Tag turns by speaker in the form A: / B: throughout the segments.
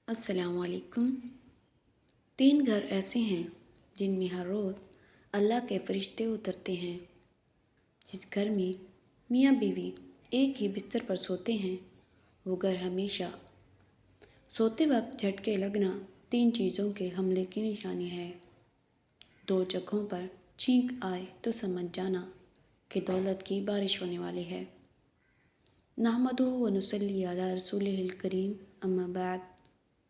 A: अस्सलाम वालेकुम। 3 घर ऐसे हैं जिन में हर रोज़ अल्लाह के फरिश्ते उतरते हैं। जिस घर में मियाँ बीवी एक ही बिस्तर पर सोते हैं, वो घर हमेशा सोते वक्त झटके लगना 3 चीज़ों के हमले की निशानी है। 2 जगहों पर छींक आए तो समझ जाना कि दौलत की बारिश होने वाली है। नहमदुहु व नुसल्ली अला रसूलिहिल करीम, अम्मा बाद,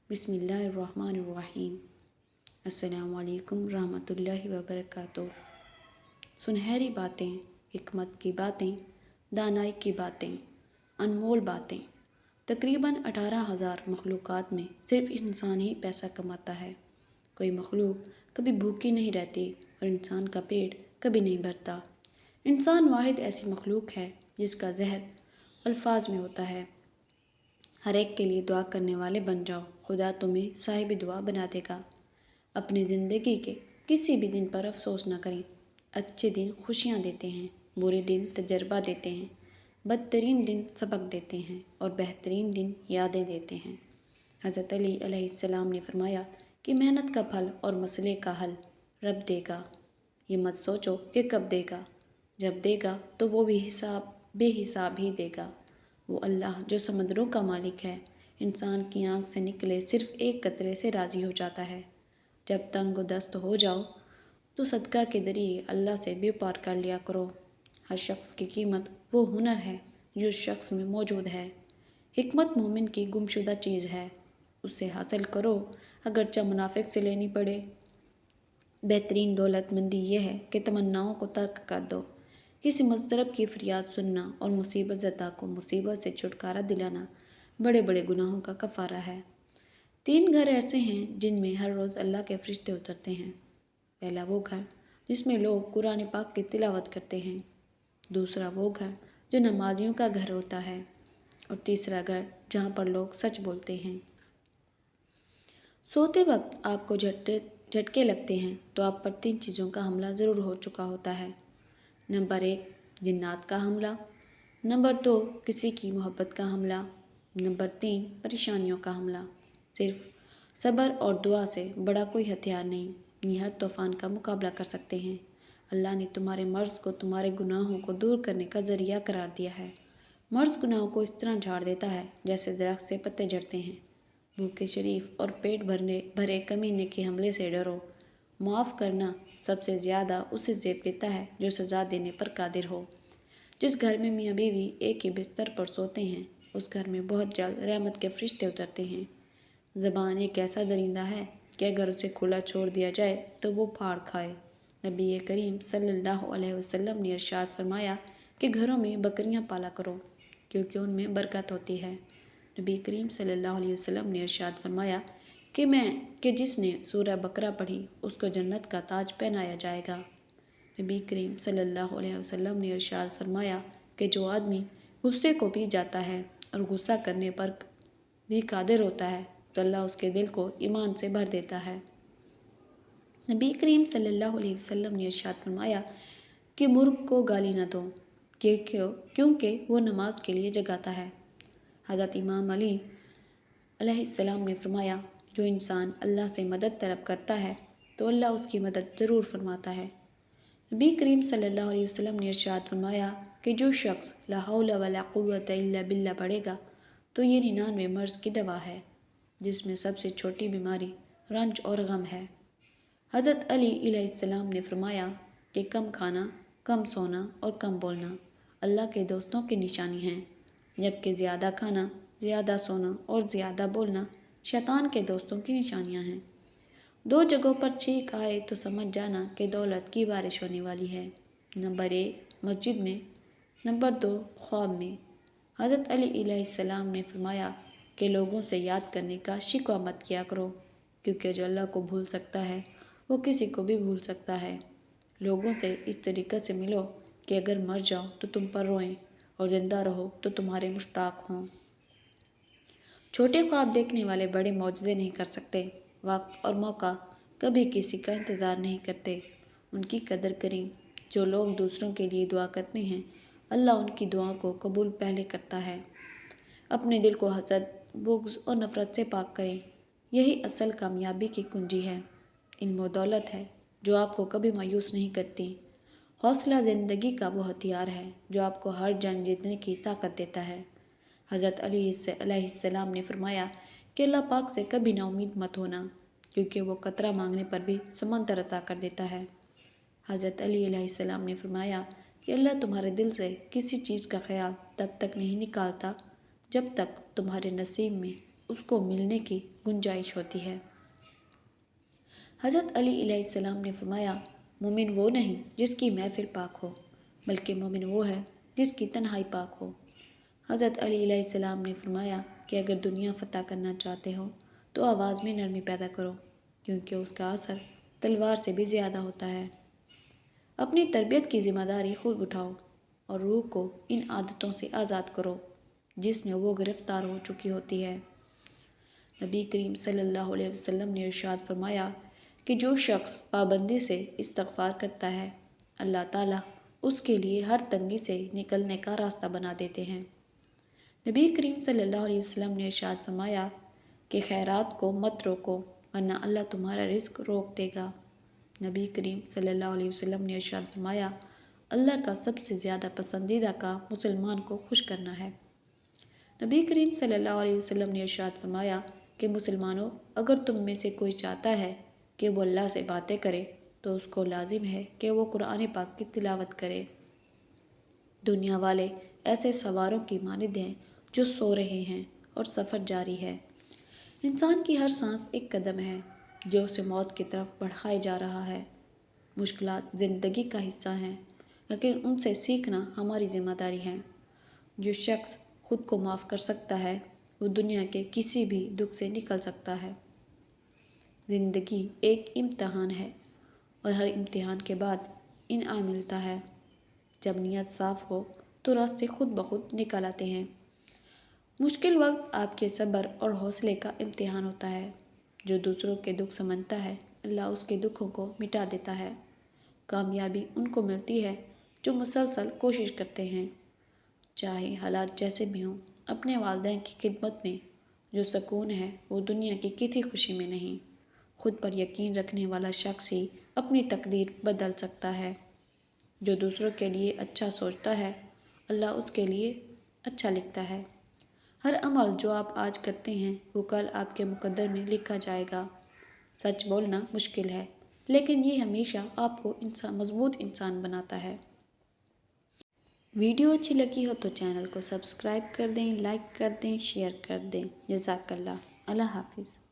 A: बिस्मिल्लाहिर्रहमानिर्रहीम। अस्सलाम वालेकुम रहमतुल्लाहि व बरकातुहू। सुनहरी बातें, हिकमत की बातें, दानाई की बातें, अनमोल बातें। तकरीबन 18,000 मखलूक़ात में सिर्फ़ इंसान ही पैसा कमाता है। कोई मखलूक कभी भूखी नहीं रहती और इंसान का पेट कभी नहीं भरता। इंसान वाहिद ऐसी मखलूक है जिसका ज़हन अल्फाज में होता है। हर एक के लिए दुआ करने वाले बन जाओ, खुदा तुम्हें साहिब दुआ बना देगा। अपनी ज़िंदगी के किसी भी दिन पर अफसोस न करें। अच्छे दिन खुशियाँ देते हैं, बुरे दिन तजर्बा देते हैं, बदतरीन दिन सबक देते हैं और बेहतरीन दिन यादें देते हैं। हज़रत अली अलैहिस्सलाम ने फरमाया कि मेहनत का फल और मसले का हल रब देगा। ये मत सोचो कि कब देगा, जब देगा तो वो भी बेहिसाब ही देगा। वो अल्लाह जो समुद्रों का मालिक है, इंसान की आंख से निकले सिर्फ़ एक कतरे से राज़ी हो जाता है। जब तंग दस्त हो जाओ तो सदका के ज़रिए अल्लाह से व्यापार कर लिया करो। हर शख्स की कीमत वो हुनर है जो शख्स में मौजूद है। हिकमत मोमिन की गुमशुदा चीज़ है, उसे हासिल करो अगरचे मुनाफिक से लेनी पड़े। बेहतरीन दौलतमंदी ये है कि तमन्नाओं को तर्क कर दो। किसी मज़दरब की फरियाद सुनना और मुसीबत ज़दा को मुसीबत से छुटकारा दिलाना बड़े बड़े गुनाहों का कफ़ारा है। 3 घर ऐसे हैं जिनमें हर रोज़ अल्लाह के फरिश्ते उतरते हैं। पहला वो घर जिसमें लोग कुरान पाक की तिलावत करते हैं। दूसरा वो घर जो नमाजियों का घर होता है। और तीसरा घर जहाँ पर लोग सच बोलते हैं। सोते वक्त आपको झटके लगते हैं तो आप पर 3 चीज़ों का हमला ज़रूर हो चुका होता है। नंबर 1, जिन्नात का हमला। नंबर 2, किसी की मोहब्बत का हमला। नंबर 3, परेशानियों का हमला। सिर्फ सब्र और दुआ से बड़ा कोई हथियार नहीं, ये हर तूफ़ान का मुकाबला कर सकते हैं। अल्लाह ने तुम्हारे मर्ज़ को तुम्हारे गुनाहों को दूर करने का ज़रिया करार दिया है। मर्ज़ गुनाहों को इस तरह झाड़ देता है जैसे दरख्त से पत्ते झड़ते हैं। भूखे शरीफ और पेट भरे कमीने के हमले से डरो। माफ़ करना सबसे ज़्यादा उसे ज़ेब देता है जो सज़ा देने पर कादिर हो। जिस घर में मियाँ बीवी एक ही बिस्तर पर सोते हैं, उस घर में बहुत जल्द रहमत के फरिश्ते उतरते हैं। ज़बान एक ऐसा दरिंदा है कि अगर उसे खुला छोड़ दिया जाए तो वो फाड़ खाए। नबी करीम सल्लल्लाहु अलैहि वसल्लम ने इरशाद फरमाया कि घरों में बकरियां पाला करो क्योंकि उनमें बरकत होती है। नबी करीम सल्लल्लाहु अलैहि वसल्लम ने इरशाद फरमाया कि जिसने सूरह बकरा पढ़ी उसको जन्नत का ताज पहनाया जाएगा। नबी करीम सल्लल्लाहु अलैहि वसल्लम ने इरशाद फरमाया कि जो आदमी गुस्से को पी जाता है और गुस्सा करने पर भी कादिर होता है तो अल्लाह उसके दिल को ईमान से भर देता है। नबी करीम सल्लल्लाहु अलैहि वसल्लम ने इरशाद फरमाया कि मुर्ग को गाली न दो क्योंकि वो नमाज के लिए जगाता है। हज़रत इमाम अली अलैहिस्सलाम ने फरमाया, जो इंसान अल्लाह से मदद तलब करता है तो अल्लाह उसकी मदद ज़रूर फरमाता है। नबी करीम सल्लल्लाहु अलैहि वसल्लम ने इरशाद फरमाया कि जो शख्स ला हौला वला कुव्वता इल्ला बिल्ला पढ़ेगा तो ये 99 मर्ज़ की दवा है, जिसमें सबसे छोटी बीमारी रंज और गम है। हज़रत अली अलैहिस्सलाम ने फरमाया कि कम खाना, कम सोना और कम बोलना अल्लाह के दोस्तों की निशानी हैं, जबकि ज़्यादा खाना, ज़्यादा सोना और ज़्यादा बोलना शैतान के दोस्तों की निशानियां हैं। 2 जगहों पर छींक आए तो समझ जाना कि दौलत की बारिश होने वाली है। नंबर 1 मस्जिद में, नंबर 2 ख्वाब में। हज़रत अली अलैहिस्सलाम ने फरमाया कि लोगों से याद करने का शिकवा मत किया करो, क्योंकि जो अल्लाह को भूल सकता है वो किसी को भी भूल सकता है। लोगों से इस तरीक़े से मिलो कि अगर मर जाओ तो तुम पर रोएं और ज़िंदा रहो तो तुम्हारे मुश्ताक हों। छोटे ख्वाब देखने वाले बड़े मौजज़े नहीं कर सकते। वक्त और मौका कभी किसी का इंतज़ार नहीं करते, उनकी कदर करें। जो लोग दूसरों के लिए दुआ करते हैं, अल्लाह उनकी दुआ को कबूल पहले करता है। अपने दिल को हसद, बुग़्ज़ और नफ़रत से पाक करें। یہی اصل کامیابی کی کنجی ہے۔ علم و دولت ہے جو آپ کو کبھی مایوس نہیں کرتی۔ حوصلہ زندگی کا وہ ہتھیار ہے جو آپ کو ہر جنگ جیتنے کی طاقت دیتا ہے۔ حضرت علی علیہ السلام نے فرمایا کہ اللہ پاک سے کبھی نا امید مت ہونا، کیونکہ وہ قطرہ مانگنے پر بھی سمندر عطا کر دیتا ہے۔ حضرت علی علیہ السلام نے فرمایا کہ اللہ تمہارے دل سے کسی چیز کا خیال تب تک نہیں نکالتا جب تک تمہارے نصیب میں اس کو ملنے کی گنجائش ہوتی ہے۔ حضرت علی علیہ السلام نے فرمایا، مومن وہ نہیں جس کی محفل پاک ہو، بلکہ مومن وہ ہے جس کی تنہائی پاک ہو۔ حضرت علی علیہ السلام نے فرمایا کہ اگر دنیا فتح کرنا چاہتے ہو تو آواز میں نرمی پیدا کرو، کیونکہ اس کا اثر تلوار سے بھی زیادہ ہوتا ہے۔ اپنی تربیت کی ذمہ داری خود اٹھاؤ اور روح کو ان عادتوں سے آزاد کرو جس میں وہ گرفتار ہو چکی ہوتی ہے۔ نبی کریم صلی اللہ علیہ وسلم نے ارشاد فرمایا کہ جو شخص پابندی سے استغفار کرتا ہے، اللہ تعالیٰ اس کے لیے ہر تنگی سے نکلنے کا راستہ بنا دیتے ہیں۔ نبی کریم صلی اللہ علیہ وسلم نے ارشاد فرمایا کہ خیرات کو مت روکو ورنہ اللہ تمہارا رزق روک دے گا۔ نبی کریم صلی اللہ علیہ وسلم نے ارشاد فرمایا، اللہ کا سب سے زیادہ پسندیدہ کام مسلمان کو خوش کرنا ہے۔ نبی کریم صلی اللہ علیہ وسلم نے ارشاد فرمایا کہ مسلمانوں، اگر تم میں سے کوئی چاہتا ہے کہ وہ اللہ سے باتیں کرے تو اس کو لازم ہے کہ وہ قرآن پاک کی تلاوت کرے۔ دنیا والے ایسے سواروں کی مانند ہیں جو سو رہے ہیں اور سفر جاری ہے۔ انسان کی ہر سانس ایک قدم ہے جو اسے موت کی طرف بڑھائے جا رہا ہے۔ مشکلات زندگی کا حصہ ہیں، لیکن ان سے سیکھنا ہماری ذمہ داری ہے۔ جو شخص خود کو معاف کر سکتا ہے وہ دنیا کے کسی بھی دکھ سے نکل سکتا ہے۔ زندگی ایک امتحان ہے اور ہر امتحان کے بعد انعام ملتا ہے۔ جب نیت صاف ہو تو راستے خود بخود نکل آتے ہیں۔ مشکل وقت آپ کے صبر اور حوصلے کا امتحان ہوتا ہے۔ جو دوسروں کے دکھ سمجھتا ہے، اللہ اس کے دکھوں کو مٹا دیتا ہے۔ کامیابی ان کو ملتی ہے جو مسلسل کوشش کرتے ہیں۔ چاہے حالات جیسے بھی ہوں، اپنے والدین کی خدمت میں جو سکون ہے وہ دنیا کی کسی خوشی میں نہیں۔ خود پر یقین رکھنے والا شخص ہی اپنی تقدیر بدل سکتا ہے۔ جو دوسروں کے لیے اچھا سوچتا ہے، اللہ اس کے لیے اچھا لکھتا ہے۔ ہر عمل جو آپ آج کرتے ہیں وہ کل آپ کے مقدر میں لکھا جائے گا۔ سچ بولنا مشکل ہے، لیکن یہ ہمیشہ آپ کو مضبوط انسان بناتا ہے۔ ویڈیو اچھی لگی ہو تو چینل کو سبسکرائب کر دیں، لائک کر دیں، شیئر کر دیں۔ جزاک اللہ۔ اللہ حافظ۔